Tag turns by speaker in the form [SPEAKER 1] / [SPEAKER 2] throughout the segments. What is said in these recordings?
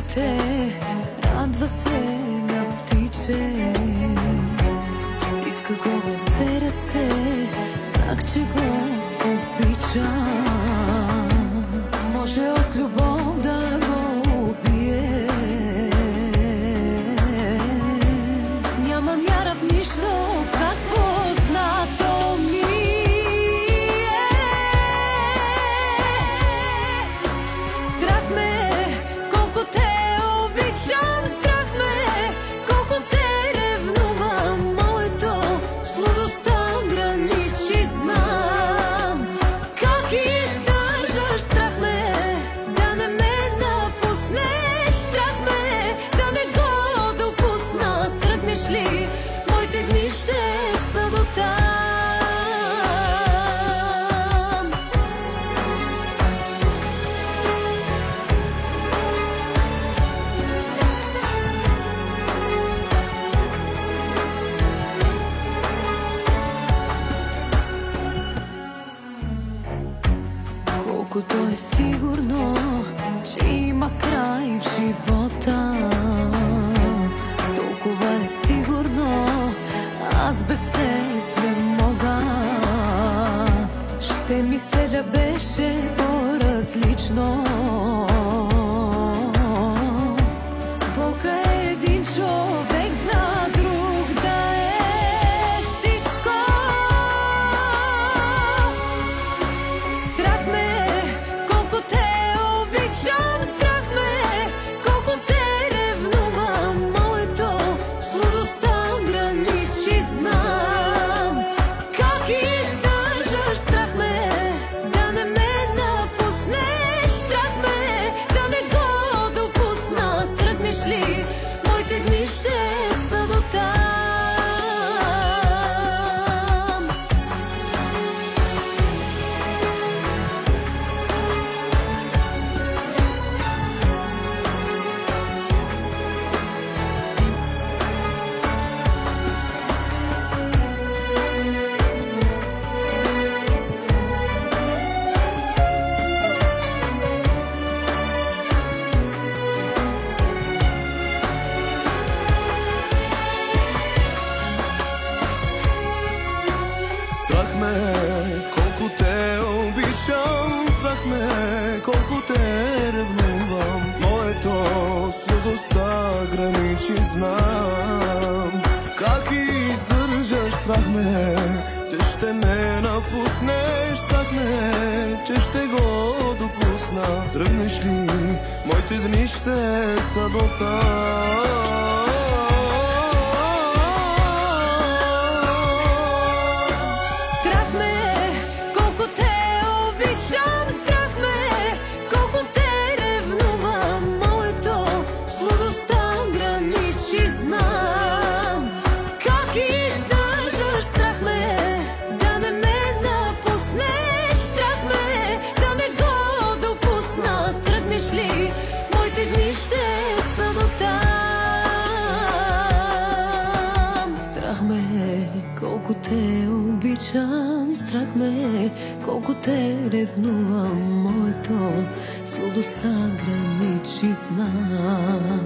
[SPEAKER 1] дете, радва се на птиче. Стиска го в две ръце, знак, че го обича. Може от любов да го убие. Няма мяра в нищо, как познато ми е. Страх ме, колко те обичам. Страх ме, колко те ревнувам. Моето сладостта граничи, знам как издържаш. Страх ме да не ме напуснеш. Страх ме да не го допусна. Тръгнеш ли, моите дни ще са до там. Колкото е сигурно, че има край в живота, толкова е сигурно, аз без теб не мога. Ще ми се да беше по-различно. Болка е един човек за друг да е всичко. Страх ме, колко те обичам. Страх ме, колко те ревнувам. Моето сладостта граничи, знам как издържаш. Страх ме да не ме напуснеш. Страх ме да не го допусна. Тръгнеш ли, моите дни ще са до там.
[SPEAKER 2] Страх ме, колко те обичам. Страх ме, колко те ревнувам. Моето сладостта граничи, знам как издържаш. Страх ме, че ще ме напуснеш. Страх ме, че ще го допусна. Тръгнеш ли, моите дни ще са до там.
[SPEAKER 1] Страх ме, колко те обичам. Страх ме, колко те ревнувам. Моето сладостта граничи, знам как издържаш. Страх ме да не ме напуснеш. Страх ме да не го допусна. Тръгнеш ли, моите дни ще са до там. Страх ме, колко те обичам. Страх ме, колко те ревнувам. Моето сладостта граничи, знам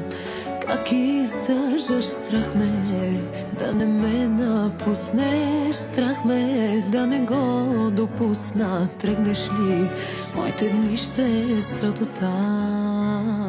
[SPEAKER 1] как издържаш. Страх ме да не ме напуснеш. Страх ме да не го допусна. Тръгнеш ли, моите дни ще са до там.